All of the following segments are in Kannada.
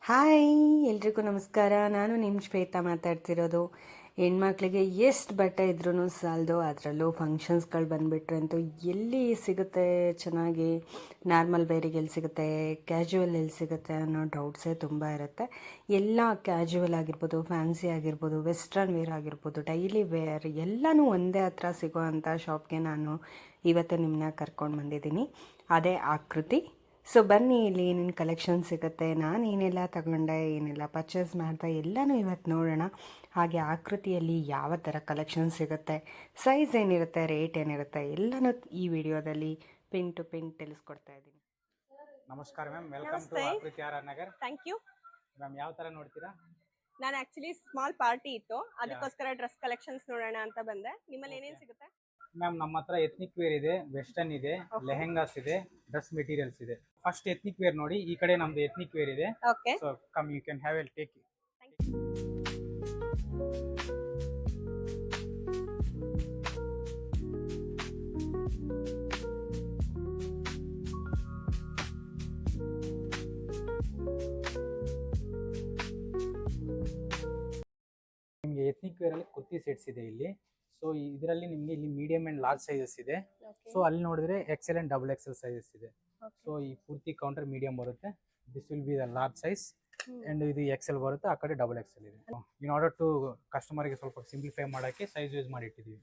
ಹಾಯ್ ಎಲ್ರಿಗೂ ನಮಸ್ಕಾರ. ನಾನು ನಿಮ್ಮ ಶ್ವೇತಾ ಮಾತಾಡ್ತಿರೋದು. ಹೆಣ್ಮಕ್ಳಿಗೆ ಎಷ್ಟು ಬಟ್ಟೆ ಇದ್ರೂ ಸಾಲದು, ಅದರಲ್ಲೂ ಫಂಕ್ಷನ್ಸ್ಗಳು ಬಂದುಬಿಟ್ರೆ ಅಂತೂ ಎಲ್ಲಿ ಸಿಗುತ್ತೆ ಚೆನ್ನಾಗಿ, ನಾರ್ಮಲ್ ವೇರಿಗೆ ಎಲ್ಲಿ ಸಿಗುತ್ತೆ, ಕ್ಯಾಶುವಲ್ ಎಲ್ಲಿ ಸಿಗುತ್ತೆ ಅನ್ನೋ ಡೌಟ್ಸೇ ತುಂಬ ಇರುತ್ತೆ. ಎಲ್ಲ ಕ್ಯಾಶುವಲ್ ಆಗಿರ್ಬೋದು, ಫ್ಯಾನ್ಸಿ ಆಗಿರ್ಬೋದು, ವೆಸ್ಟ್ರನ್ ವೇರ್ ಆಗಿರ್ಬೋದು, ಡೈಲಿ ವೇರ್ ಎಲ್ಲನೂ ಒಂದೇ ಹತ್ರ ಸಿಗೋ ಅಂಥ ಶಾಪ್ಗೆ ನಾನು ಇವತ್ತು ನಿಮ್ಮನ್ನ ಕರ್ಕೊಂಡು ಬಂದಿದ್ದೀನಿ. ಅದೇ ಆಕೃತಿ. ಸೊ ಬನ್ನಿ, ಇಲ್ಲಿ ಏನೇನು ಕಲೆಕ್ಷನ್ ಸಿಗುತ್ತೆ, ನಾನು ಏನೆಲ್ಲ ತಗೊಂಡೆ, ಏನೆಲ್ಲ ಪರ್ಚೇಸ್ ಮಾಡಿದೆ ಎಲ್ಲನೂ ಇವತ್ತು ನೋಡೋಣ. ಹಾಗೆ ಆಕೃತಿಯಲ್ಲಿ ಯಾವ ಥರ ಕಲೆಕ್ಷನ್ ಸಿಗುತ್ತೆ, ಸೈಜ್ ಏನಿರುತ್ತೆ, ರೇಟ್ ಏನಿರುತ್ತೆ ಎಲ್ಲನೂ ಈ ವಿಡಿಯೋದಲ್ಲಿ ಪಿನ್ ಟು ಪಿನ್ ತಿಳಿಸ್ಕೊಡ್ತಾ ಇದ್ದೀನಿ. ನಮಸ್ಕಾರ ma'am, welcome to Akriti R R Nagar. Thank you ma'am, ಯಾವ ತರ ನೋಡ್ತೀರಾ? ನಾನು ಆಕ್ಚುಲಿ ಸ್ಮಾಲ್ ಪಾರ್ಟಿ ಇತ್ತು, ಅದಕ್ಕೋಸ್ಕರ ಡ್ರೆಸ್ ಕಲೆಕ್ಷನ್ಸ್ ನೋಡೋಣ ಅಂತ ಬಂದೆ. ನಿಮ್ಮಲ್ಲಿ ಏನೇನು ಸಿಗುತ್ತೆ? ಮ್ಯಾಮ್, ನಮ್ಮ ಹತ್ರ ಎಥ್ನಿಕ್ ವೇರ್ ಇದೆ, ವೆಸ್ಟರ್ನ್ ಇದೆ, ಲೆಹೆಂಗಾಸ್ ಇದೆ, ಡ್ರೆಸ್ ಮೆಟೀರಿಯಲ್ಸ್ ಇದೆ. ಫಸ್ಟ್ ಎಥ್ನಿಕ್ ವೇರ್ ನೋಡಿ, ಈ ಕಡೆ ನಮ್ದು ಎಥ್ನಿಕ್ ವೇರ್ ಇದೆ. Okay, so come, you can have a take. ನಿಮಗೆ ಎಥ್ನಿಕ್ ವೇರ್ ಅಲ್ಲಿ ಕುರ್ತಿ ಸೆಟ್ಸ್ ಇದೆ ಇಲ್ಲಿ. ಸೊ ಇದರಲ್ಲಿ ನಿಮಗೆ ಇಲ್ಲಿ ಮೀಡಿಯಂ ಅಂಡ್ ಲಾರ್ಜ್ ಸೈಜಸ್ ಇದೆ. ಸೊ ಅಲ್ಲಿ ನೋಡಿದ್ರೆ XL and double XL sizes ಇದೆ. ಸೊ ಈ ಪೂರ್ತಿ ಕೌಂಟರ್ ಮೀಡಿಯಂ ಬರುತ್ತೆ. This will be the large size and ಇದು ಎಕ್ಸೆಲ್ ಬರುತ್ತೆ, ಆ ಕಡೆ ಡಬಲ್ ಎಕ್ಸೆಲ್ ಇದೆ. ಇನ್ ಆರ್ಡರ್ ಟು ಕಸ್ಟಮರ್ಗೆ ಸ್ವಲ್ಪ ಸಿಂಪ್ಲಿಫೈ ಮಾಡೋಕ್ಕೆ ಸೈಜ್ ಯೂಸ್ ಮಾಡಿ ಇಟ್ಟಿದ್ದೀವಿ.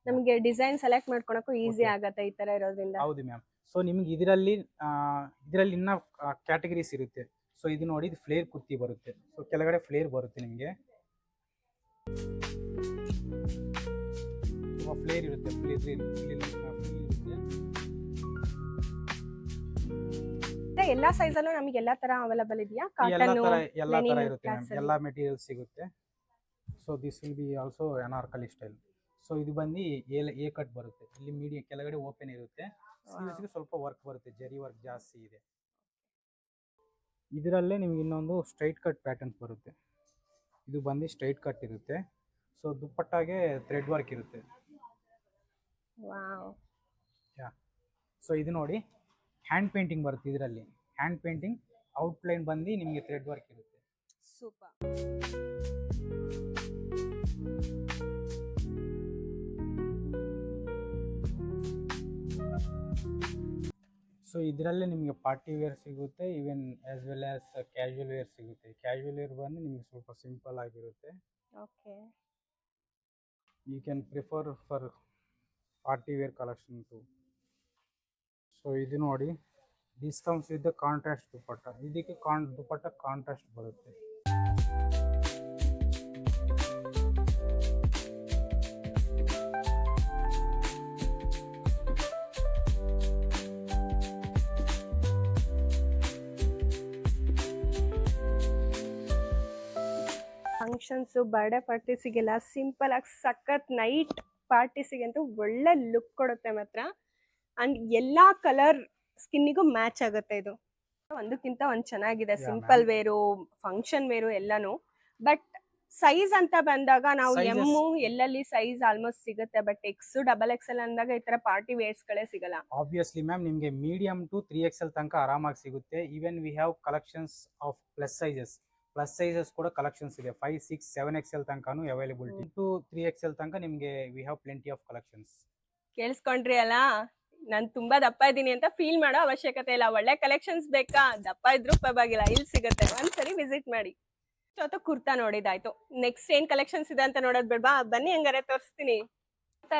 ನಮಗೆ ಡಿಸೈನ್ ಸೆಲೆಕ್ಟ್ ಮಾಡ್ಕೊಳಕ್ಕೂ ಈಸಿ ಆಗುತ್ತೆ ಈ ತರ ಇರೋದ್ರಿಂದ. ಹೌದು ಮ್ಯಾಮ್. ಸೊ ನಿಮ್ಗೆ ಇದರಲ್ಲಿ ಇನ್ನ ಕ್ಯಾಟಗರೀಸ್ ಇರುತ್ತೆ. ಸೊ ಇದು ನೋಡಿ, ಇದು ಫ್ಲೇರ್ ಕುರ್ತಿ ಬರುತ್ತೆ. ಸೊ ಕೆಳಗಡೆ ಫ್ಲೇರ್ ಬರುತ್ತೆ, ನಿಮಗೆ ಫ್ಲೇರ್ ಇರುತ್ತೆ, ಎಲ್ಲಾ ಸೈಜ್ ಅಲ್ಲೂ ನಮಗೆ ಎಲ್ಲಾ ತರ ಅವೈಲೇಬಲ್ ಇದೆಯಾ? ಎಲ್ಲಾ ತರ ಇರುತ್ತೆ ಮ್ಯಾಮ್, ಎಲ್ಲಾ ಮೆಟೀರಿಯಲ್ ಸಿಗುತ್ತೆ. So this will be also Anarkali style. So ಇದು ಬಂದು ಎ ಕಟ್ ಬರುತ್ತೆ. ಇಲ್ಲಿ ಮೀಡಿಯಂ ಕೆಳಗಡೆ ಓಪನ್ ಇರುತ್ತೆ, ಸ್ಲೀವ್ಸ್ಗೆ ಸ್ವಲ್ಪ ವರ್ಕ್ ಬರುತ್ತೆ, ಜರಿ ವರ್ಕ್ ಜಾಸ್ತಿ ಇದೆ. ಇದರಲ್ಲೇ ನಿಮ್ಗೆ ಇನ್ನೊಂದು ಸ್ಟ್ರೈಟ್ ಕಟ್ ಪ್ಯಾಟರ್ನ್ಸ್ ಬರುತ್ತೆ. ಇದು ಬಂದು ಸ್ಟ್ರೈಟ್ ಕಟ್ ಇರುತ್ತೆ. ಸೊ ದುಪ್ಪಟ್ಟಾಗೆ ಥ್ರೆಡ್ ವರ್ಕ್ ಇರುತ್ತೆ. ವಾವ್. ಸೊ ಇದು ನೋಡಿ, ಹ್ಯಾಂಡ್ ಪೇಂಟಿಂಗ್ ಬರುತ್ತೆ. ಇದರಲ್ಲಿ ಹ್ಯಾಂಡ್ ಪೇಂಟಿಂಗ್ ಔಟ್ಲೈನ್ ಬಂದು ನಿಮಗೆ ಥ್ರೆಡ್ ವರ್ಕ್ ಇರುತ್ತೆ. ಸೂಪರ್. ಸೊ ಇದರಲ್ಲೇ ನಿಮಗೆ ಪಾರ್ಟಿ ವೇರ್ ಸಿಗುತ್ತೆ, even as well as casual wear ಸಿಗುತ್ತೆ. ಕ್ಯಾಶುವಲ್ ವೇರ್ ಬಂದು ನಿಮಗೆ ಸ್ವಲ್ಪ ಸಿಂಪಲ್ ಆಗಿರುತ್ತೆ. Okay, you can prefer for party wear collection too. So ಇದು ನೋಡಿ, this comes with the contrast dupatta. ಇದಕ್ಕೆ ದುಪ್ಪಟ್ಟ ಕಾಂಟ್ರಾಸ್ಟ್ ಬರುತ್ತೆ. ಫಂಕ್ಷನ್ಸ್, ಬರ್ಡೇ ಪಾರ್ಟೀಸಿಗೆಲ್ಲ ಸಿಂಪಲ್ ಆಗಿ ಸಖತ್ ನೈಟ್ ಪಾರ್ಟೀಸಿಗಂತೂ ಒಳ್ಳೆ ಲುಕ್ ಕೊಡುತ್ತೆ ಮಾತ್ರ. ಅಂಡ್ ಎಲ್ಲಾ ಕಲರ್ ಸ್ಕಿನ್ನಿಗೂ ಮ್ಯಾಚ್ ಆಗುತ್ತೆ. ಇದು ಒಂದಕ್ಕಿಂತ ಒಂದ್ ಚೆನ್ನಾಗಿದೆ. ಸಿಂಪಲ್ ವೇರು, ಫಂಕ್ಷನ್ ವೇರು ಎಲ್ಲಾನು. ಬಟ್ ಸೈಜ್ ಅಂತ ಬಂದಾಗ ನಾವು ಎಮ್ಮು ಎಲ್ಲಲ್ಲಿ ಸೈಜ್ ಆಲ್ಮೋಸ್ಟ್ ಸಿಗುತ್ತೆ, ಬಟ್ ಎಕ್ಸ್ ಡಬಲ್ ಎಕ್ಸೆಲ್ ಅಂದಾಗ ಈ ತರ ಪಾರ್ಟಿ ವೇರ್ಸ್ ಗಳೇ ಸಿಗಲ್ಲ. ಆಬ್ವಿಯಸ್ಲಿ ಮ್ಯಾಮ್, ನಿಮಗೆ ಮೀಡಿಯಂ ಟು 3XL ತನಕ ಆರಾಮಾಗಿ ಸಿಗುತ್ತೆ. Even we have collections of plus sizes ಕೂಡ ಕಲೆಕ್ಷನ್ಸ್ ಇದೆ. 5, 6, 7XL ತನಕನೂ ಅವೈಲೇಬಿಲಿಟಿ. ಟು 3XL ತನಕ ನಿಮಗೆ we have plenty of collections. ಕೇಳಿಸ್ಕೊಂಡ್ರಿ ಅಲ್ಲ, ನಾನು ತುಂಬಾ ದಪ್ಪ ಇದ್ದೀನಿ ಅಂತ ಫೀಲ್ ಮಾಡೋ ಅವಶ್ಯಕತೆ ಇಲ್ಲ. ಒಳ್ಳೆ ಕಲೆಕ್ಷನ್ಸ್ ಬೇಕಾ, ದಪ್ಪ ಇದ್ರೂ ಪರವಾಗಿಲ್ಲ, ಇಲ್ಲಿ ಸಿಗುತ್ತೆ. ಒಂದ್ಸರಿ ವಿಸಿಟ್ ಮಾಡಿ. ಸೊ ಕುರ್ತಾ ನೋಡಿದಾಯ್ತು, ನೆಕ್ಸ್ಟ್ ಏನ್ ಕಲೆಕ್ಷನ್ಸ್ ಇದೆ ಅಂತ ನೋಡೋದ್ ಬೇಡ್ವಾ? ಬನ್ನಿ, ಹಂಗಾರೆ ತೋರಿಸ್ತೀನಿ.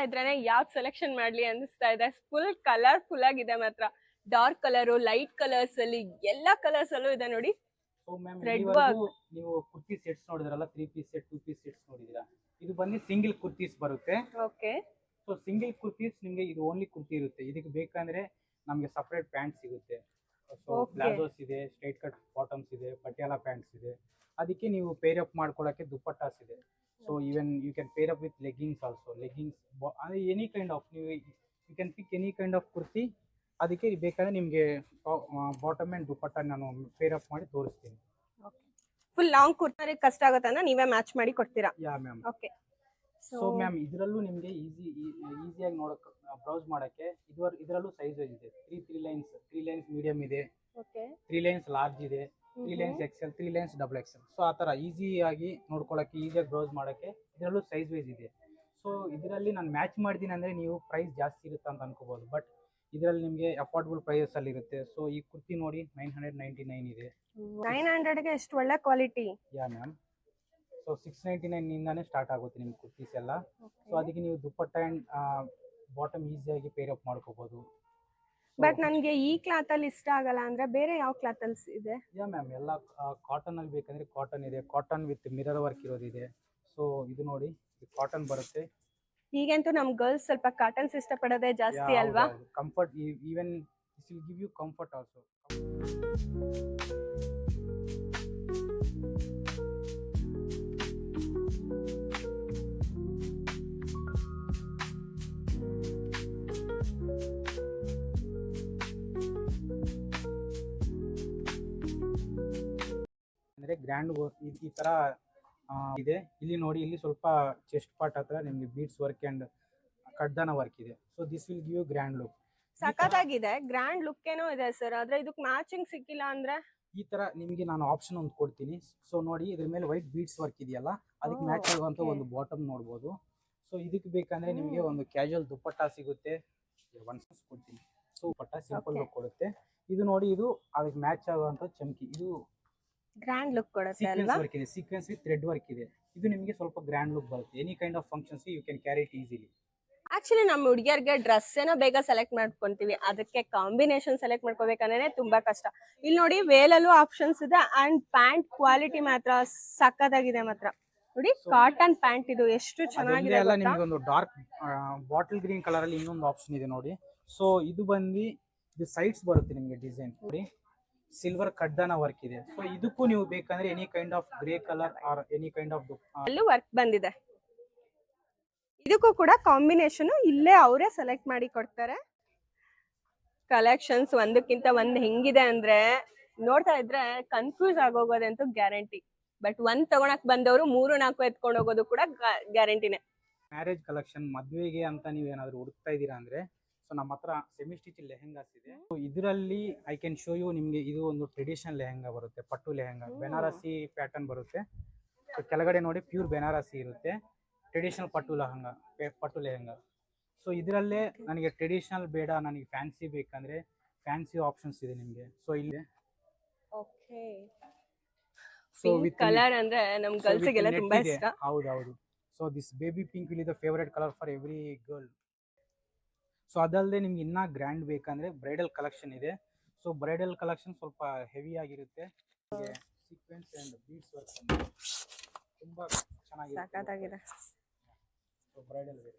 ಇದ್ರೇನೆ ಯಾವ್ದು ಸೆಲೆಕ್ಷನ್ ಮಾಡ್ಲಿ ಅನಿಸ್ತಾ ಇದೆ. ಫುಲ್ ಕಲರ್ಫುಲ್ ಆಗಿದೆ ಮಾತ್ರ. ಡಾರ್ಕ್ ಕಲರು, ಲೈಟ್ ಕಲರ್ಸ್ ಅಲ್ಲಿ, ಎಲ್ಲಾ ಕಲರ್ಸ್ ಅಲ್ಲೂ ಇದೆ ನೋಡಿ. ಸೊ ಮ್ಯಾಮ್, ನೀವು ಕುರ್ತಿ ಸೆಟ್ಸ್ ನೋಡಿದ್ರಲ್ಲ, 3 ಪೀಸ್ ಸೆಟ್, 2 ಪೀಸ್ ಸೆಟ್ಸ್ ನೋಡಿದಿರಾ? ಇದು ಬಂದು ಸಿಂಗಲ್ ಕುರ್ತೀಸ್ ಬರುತ್ತೆ. ಓಕೆ. ಸೊ ಸಿಂಗಲ್ ಕುರ್ತೀಸ್ ನಿಮಗೆ ಇದು ಓನ್ಲಿ ಕುರ್ತಿ ಇರುತ್ತೆ. ಇದಕ್ಕೆ ಬೇಕಂದ್ರೆ ನಮಗೆ ಸಪರೇಟ್ ಪ್ಯಾಂಟ್ಸ್ ಸಿಗುತ್ತೆ. ಸೊ ಪ್ಲಾಜೋಸ್ ಇದೆ, ಸ್ಟ್ರೈಟ್ ಕಟ್ ಬಾಟಮ್ಸ್ ಇದೆ, ಪಟಿಯಾಲಾ ಪ್ಯಾಂಟ್ಸ್ ಇದೆ. ಅದಕ್ಕೆ ನೀವು ಪೇರ್ ಅಪ್ ಮಾಡ್ಕೊಳ್ಳೋಕೆ ದುಪ್ಪಟ್ಟಾಸ್ ಇದೆ. So even you can pair up with leggings also. Leggings any kind of, ನೀವು you can pick any kind of kurti. ಅದಕ್ಕೆ ಬೇಕಾದ್ರೆ ನಿಮಗೆ ಬಾಟಮ್ ಅಂಡ್ ದುಪ್ಪಟ್ಟ ನಾನು ಪೇರ್ ಅಪ್ ಮಾಡಿ ತೋರಿಸ್ತೀನಿ. ಫುಲ್ ಲಾಂಗ್ ಕುರ್ತಾ ಕಷ್ಟ ಆಗುತ್ತಂದ್ರೆ ನೀವೇ ಮ್ಯಾಚ್ ಮಾಡಿ ಕೊಡ್ತೀರಾ? Yeah ma'am. Okay. So ma'am, ಇದರಲ್ಲೂ ನಿಮಗೆ ಈಸಿಯಾಗಿ ನೋಡಕ್ಕೆ, ಬ್ರೌಸ್ ಮಾಡೋಕ್ಕೆ ಇದರಲ್ಲೂ ಸೈಜ್ ಇದೆ. 3 ಲೈನ್ಸ್ ಮೀಡಿಯಂ ಇದೆ, 3 ಲೈನ್ಸ್ ಲಾರ್ಜ್ ಇದೆ, 3 lines XL, 3 lines double XL. So ಆ ಥರ ಈಸಿಯಾಗಿ ನೋಡ್ಕೊಳ್ಳೋಕ್ಕೆ, ಈಸಿಯಾಗಿ ಬ್ರೌಸ್ ಮಾಡೋಕ್ಕೆ ಇದರಲ್ಲೂ ಸೈಜ್ ವೈಸ್ ಇದೆ. ಸೊ ಇದರಲ್ಲಿ ನಾನು ಮ್ಯಾಚ್ ಮಾಡ್ತೀನಿ ಅಂದರೆ ನೀವು ಪ್ರೈಸ್ ಜಾಸ್ತಿ ಇರುತ್ತೆ ಅಂತ ಅನ್ಕೋಬೋದು, ಬಟ್ ಇದರಲ್ಲಿ ನಿಮಗೆ ಅಫೋರ್ಡಬಲ್ ಪ್ರೈಸಲ್ಲಿ ಇರುತ್ತೆ. ಸೊ ಈ ಕುರ್ತಿ ನೋಡಿ 999 ಇದೆ. 900ಗೆ ಎಷ್ಟು ಒಳ್ಳೆ quality. Yeah ma'am. So 699 start ಆಗುತ್ತೆ ನಿಮ್ಮ ಕುರ್ತೀಸ್ ಎಲ್ಲ. ಸೊ ಅದಕ್ಕೆ ನೀವು ದುಪ್ಪಟ್ಟ ಆ್ಯಂಡ್ ಬಾಟಮ್ ಈಸಿಯಾಗಿ ಪೇರ್ ಅಪ್ ಮಾಡ್ಕೋಬೋದು. ಬಟ್ ನನಗೆ ಈ ಕ್ಲಾತ್ ಅಲ್ಲಿ ಇಷ್ಟ ಆಗಲ್ಲ ಅಂದ್ರೆ ಬೇರೆ ಯಾವ ಕ್ಲಾತ್ ಅಲ್ಲಿ ಇದೆ? ಯಾ ಮ್ಯಾಮ್, ಎಲ್ಲ ಕಾಟನ್ ಅಲ್ಲಿ ಬೇಕಂದ್ರೆ ಕಾಟನ್ ಇದೆ, ಕಾಟನ್ ವಿತ್ ಮಿರರ್ ವರ್ಕ್ ಇರೋದಿದೆ. ಸೊ ಇದು ನೋಡಿ, ಕಾಟನ್ ಬರುತ್ತೆ. ಈಗಂತೂ ನಮ್ ಗರ್ಲ್ಸ್ ಸ್ವಲ್ಪ ಕಾಟನ್ಸ್ ಇಷ್ಟಪಡೋದೇ ಜಾಸ್ತಿ ಅಲ್ವಾ? Comfort, even this will give you comfort also. ಅಂದರೆ ಗ್ರ್ಯಾಂಡ್ ಈ ಥರ ಇದೆ. ಇಲ್ಲಿ ನೋಡಿ, ಇಲ್ಲಿ ಸ್ವಲ್ಪ ಚೆಸ್ಟ್ ಪಾರ್ಟ್ ಹತ್ರ ನಿಮಗೆ ಬೀಡ್ಸ್ ವರ್ಕ್ ಆ್ಯಂಡ್ ಕಡ್ದಾನ ವರ್ಕ್ ಇದೆ. So this will give you grand look. ಸಖತ್ತಾಗಿದೆ, ಗ್ರ್ಯಾಂಡ್ ಲುಕ್ ಏನೋ ಇದೆ ಸರ್. ಆದ್ರೆ ಇದಕ್ಕೆ ಮ್ಯಾಚಿಂಗ್ ಸಿಕ್ಕಿಲ್ಲ ಅಂದ್ರೆ ಈ ತರ ನಿಮಗೆ ನಾನು ಆಪ್ಷನ್ ಒಂದು ಕೊಡ್ತೀನಿ. ಸೊ ನೋಡಿ, ಇದ್ರ ಮೇಲೆ ವೈಟ್ ಬೀಡ್ಸ್ ವರ್ಕ್ ಇದೆಯಲ್ಲ, ಅದಕ್ಕೆ ಮ್ಯಾಚ್ ಆಗುವಂತ ಒಂದು ಬಾಟಮ್ ನೋಡ್ಬೋದು. ಸೊ ಇದಕ್ಕೆ ಬೇಕಂದ್ರೆ ನಿಮಗೆ ಒಂದು ಕ್ಯಾಶುವಲ್ ದುಪ್ಪಟ್ಟ ಸಿಗುತ್ತೆ, ಒನ್ ಪೀಸ್ ಕೊಡ್ತೀನಿ. ಸೊ ದುಪ್ಪಟ್ಟ ಸಿಂಪಲ್ ಲುಕ್ ಕೊಡುತ್ತೆ. ಇದು ನೋಡಿ, ಇದು ಅದಕ್ಕೆ ಮ್ಯಾಚ್ ಆಗುವಂತ ಚಮ್ಕಿ, ಇದು ಗ್ರ್ಯಾಂಡ್ ಲುಕ್ ಕೊಡುತ್ತೆ ಸೀಕ್ವೆನ್ಸ್ ಅಲ್ವಾ? ವರ್ಕ್ ಇದೆ, ಸೀಕ್ವೆನ್ಸ್ ವಿತ್ ಥ್ರೆಡ್ ವರ್ಕ್ ಇದೆ. ಇದು ನಿಮಗೆ ಸ್ವಲ್ಪ ಗ್ರ್ಯಾಂಡ್ ಲುಕ್ ಬರುತ್ತೆ. Any kind of functions you can carry it easily. Actually ನಮ್ಮ ಹುಡುಗಿಯರ್ಗೆ ಡ್ರೆಸ್ ಏನೋ ಬೇಗ ಸೆಲೆಕ್ಟ್ ಮಾಡ್ಕೊಂತೀವಿ, ಅದಕ್ಕೆ ಕಾಂಬಿನೇಷನ್ ಸೆಲೆಕ್ಟ್ ಮಾಡ್ಕೋಬೇಕಂದ್ರೆ ತುಂಬಾ ಕಷ್ಟ. ಇಲ್ಲಿ ನೋಡಿ, ವೇಲಲ್ಲೂ ಆಪ್ಷನ್ಸ್ ಇದೆ ಅಂಡ್ ಪ್ಯಾಂಟ್ ಕ್ವಾಲಿಟಿ ಮಾತ್ರ ಸಖತ್ತಾಗಿದೆ ಮಾತ್ರ. ನೋಡಿ, ಕಾಟನ್ ಪ್ಯಾಂಟ್ ಇದು ಎಷ್ಟು ಚೆನ್ನಾಗಿದೆ ಎಲ್ಲ ಗೊತ್ತಾ? ನಿಮಗೆ ಒಂದು ಡಾರ್ಕ್ ಬಾಟಲ್ ಗ್ರೀನ್ ಕಲರ್ ಅಲ್ಲಿ ಇನ್ನೊಂದು ಆಪ್ಷನ್ ಇದೆ ನೋಡಿ. ಸೊ ಇದು ಬಂದು ಇದು ಸೈಡ್ಸ್ ಬರುತ್ತೆ ನಿಮಗೆ ಡಿಸೈನ್ ನೋಡಿ, ಸಿಲ್ವರ್ ಕಡ್ದಾನ ವರ್ಕ್ ಇದೆ. ಸೊ ಇದಕ್ಕೂ ನೀವು ಬೇಕಂದ್ರೆ any kind of grey colour or any kind of ಅಲ್ಲೂ ವರ್ಕ್ ಬಂದಿದೆ. ಇದಕ್ಕೂ ಕೂಡ ಕಾಂಬಿನೇಷನ್ ಇಲ್ಲೇ ಅವರೇ ಸೆಲೆಕ್ಟ್ ಮಾಡಿ ಕೊಡ್ತಾರೆ. ಕಲೆಕ್ಷನ್ಸ್ ಒಂದಕ್ಕಿಂತ ಒಂದ್ ಹೆಂಗಿದೆ ಅಂದ್ರೆ ನೋಡ್ತಾ ಇದ್ರೆ ಕನ್ಫ್ಯೂಸ್ ಆಗೋಗೋದಂತೂ ಗ್ಯಾರಂಟಿ. ಬಟ್ ಒಂದ್ ತಗೊಳಕ್ ಬಂದವರು 3-4 ಎತ್ಕೊಂಡು ಹೋಗೋದು ಕೂಡ ಗ್ಯಾರಂಟಿನೇ. ಮ್ಯಾರೇಜ್ ಕಲೆಕ್ಷನ್, ಮದ್ವೆಗೆ ಅಂತ ನೀವೇನಾದ್ರೂ ಹುಡುಕ್ತಾ ಇದ್ದೀರಾ ಅಂದ್ರೆ, ಸೊ ನಮ್ಮ ಹತ್ರ ಸೆಮಿ ಸ್ಟಿಚ್ ಲೆಹೆಂಗಾಸ್ ಇದೆ. ಸೊ ಇದರಲ್ಲಿ ಐ ಕ್ಯಾನ್ ಶೋ ಯು. ನಿಮಗೆ ಇದು ಒಂದು ಟ್ರೆಡಿಷನಲ್ ಲೆಹೆಂಗಾ ಬರುತ್ತೆ, ಪಟ್ಟು ಲೆಹೆಂಗಾ, ಬೆನಾರಸಿ ಪ್ಯಾಟರ್ನ್ ಬರುತ್ತೆ. ಸೊ ಕೆಳಗಡೆ ನೋಡಿ ಪ್ಯೂರ್ ಬೆನಾರಸಿ ಇರುತ್ತೆ, ಟ್ರೆಡಿಷನಲ್ ಪಟ್ಟು ಲೆಹೆಂಗಾ. ಸೊ ಇದರಲ್ಲೇ ನನಗೆ ಟ್ರೆಡಿಷನಲ್ ಬೇಡ, ನನಗೆ ಫ್ಯಾನ್ಸಿ ಬೇಕಂದ್ರೆ ಫ್ಯಾನ್ಸಿ ಆಪ್ಷನ್ಸ್ ಇದೆ ನಿಮಗೆ. ಸೊ ಇಲ್ಲಿ ಓಕೆ, ಕಲರ್ ಅಂದ್ರೆ ನಮ್ ಗರ್ಲ್ಸ್ ಗೆಲ್ಲ ತುಂಬಾ ಇಷ್ಟ. ಹೌದೌದು. So this baby pink will the favourite colour for every girl. So ಅದಲ್ಲದೆ ನಿಮ್ಗೆ ಇನ್ನೂ ಗ್ರ್ಯಾಂಡ್ ಬೇಕಂದ್ರೆ ಬ್ರೈಡಲ್ ಕಲೆಕ್ಷನ್ ಇದೆ. ಸೊ ಬ್ರೈಡಲ್ ಕಲೆಕ್ಷನ್ ಸ್ವಲ್ಪ ಹೆವಿ ಆಗಿರುತ್ತೆ, ಸೀಕ್ವೆನ್ಸ್ ಅಂಡ್ ಬೀಡ್ಸ್ ವರ್ಕ್ ತುಂಬಾ ಚೆನ್ನಾಗಿದೆ. ಸೊ ಬ್ರೈಡಲ್ ವೇರ್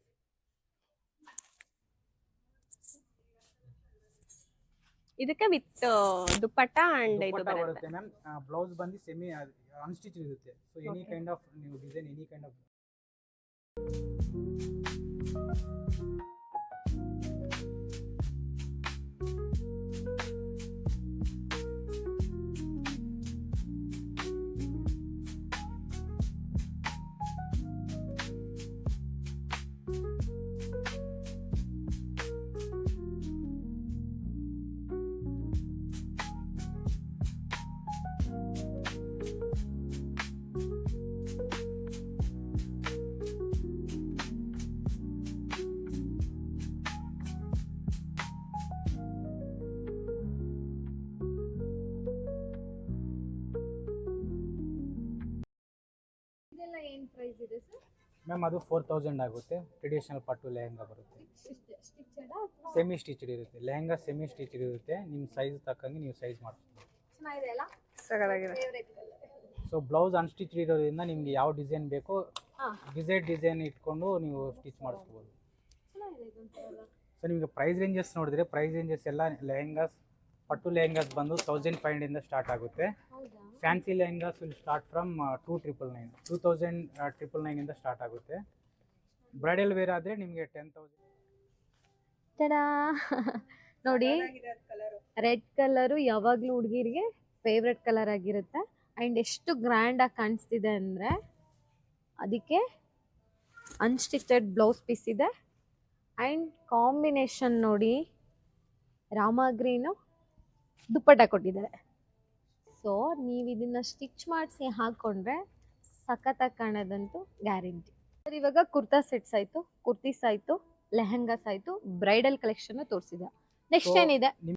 ಇದಕ್ಕೆ ವಿತ್ ದುಪ್ಪಟ್ಟ ಅಂಡ್ ಇದು ಬರುತ್ತೆ ಮ್ಯಾಮ್. ಬ್ಲೌಸ್ ಬಂದು ಸೆಮಿ ಅನ್ಸ್ಟಿಚ್ ಇರುತ್ತೆ. ಸೊ ಎನಿ ಕೈಂಡ್ ಆಫ್ ನೀವು ಡಿಸೈನ್, ಎನಿ ಕೈಂಡ್ ಆಫ್. ಏನು ಪ್ರೈಸ್ ಇದೆ ಸರ್? ಮ್ಯಾಮ್ ಅದು 4000 ಆಗುತ್ತೆ. ಟ್ರೆಡಿಷನಲ್ ಪಟ್ಟು ಲೆಹೆಂಗಾ ಬರುತ್ತೆ, ಸೆಮಿ ಸ್ಟಿಚ್ಡ್ ಇರುತ್ತೆ. ಲೆಹೆಂಗಾ ಸೆಮಿ ಸ್ಟಿಚ್ಡ್ ಇರುತ್ತೆ, ನಿಮ್ಮ ಸೈಜ್ ತಕ್ಕಂಗೆ ನೀವು ಸೈಜ್ ಮಾಡ್ಬೋದು. ಚೆನ್ನಾಗಿದೆ ಅಲ್ಲ? ಸಗದಾಗಿದೆ. Favourite colour. So blouse unstitch ಇರೋದ್ರಿಂದ ನಿಮ್ಗೆ ಯಾವ ಡಿಸೈನ್ ಬೇಕೋ ಡಿಸೈನ್ ಇಟ್ಕೊಂಡು ನೀವು ಸ್ಟಿಚ್ ಮಾಡಿಸ್ಕೋಬೋದು. ಚೆನ್ನಾಗಿದೆ ಇದೊಂಥರ. ಸೊ ನಿಮಗೆ ಪ್ರೈಸ್ ರೇಂಜಸ್ ನೋಡಿದ್ರೆ, ಪ್ರೈಸ್ ರೇಂಜಸ್ ಎಲ್ಲ ಲೆಹೆಂಗಾಸ್, ಪಟ್ಟು ಲೆಹೆಂಗಾಸ್ ಬಂದು 1500 ಇಂದ ಸ್ಟಾರ್ಟ್ ಆಗುತ್ತೆ. ಹೌದಾ? Fancy lehengas will start from 2999 ಇಂದ ಸ್ಟಾರ್ಟ್ ಆಗುತ್ತೆ. ಬ್ರೈಡಲ್ ವೇರ್ ಆದರೆ ನಿಮಗೆ 10,000. ತಡಾ ನೋಡಿ, ರೆಡ್ ಕಲರು ಯಾವಾಗಲೂ ಹುಡುಗಿರಿಗೆ ಫೇವ್ರೆಟ್ ಕಲರ್ ಆಗಿರುತ್ತೆ. ಆ್ಯಂಡ್ ಎಷ್ಟು ಗ್ರ್ಯಾಂಡಾಗಿ ಕಾಣಿಸ್ತಿದೆ ಅಂದರೆ ಅದಕ್ಕೆ ಅನ್ಸ್ಟಿಚೆಡ್ ಬ್ಲೌಸ್ ಪೀಸ್ ಇದೆ. ಆ್ಯಂಡ್ ಕಾಂಬಿನೇಷನ್ ನೋಡಿ, ರಾಮ ಗ್ರೀನು ದುಪ್ಪಟ್ಟ ಕೊಟ್ಟಿದ್ದಾರೆ. ಸೊ ನೀವು ಇದನ್ನ ಸ್ಟಿಚ್ ಮಾಡಿಸಿ ಹಾಕೊಂಡ್ರೆ ಸಖತ್ತಾಗಿ ಕಾಣೋದಂತೂ ಗ್ಯಾರಂಟಿ. ಸರ್ ಇವಾಗ ಕುರ್ತಾ ಸೆಟ್ಸ್ ಆಯ್ತು, ಕುರ್ತೀಸ್ ಆಯ್ತು, ಲೆಹಂಗಾಸ್ ಆಯ್ತು, ಬ್ರೈಡಲ್ ಕಲೆಕ್ಷನ್ ತೋರಿಸಿದೆ. ನೆಕ್ಸ್ಟ್ So, ಏನಿದೆ?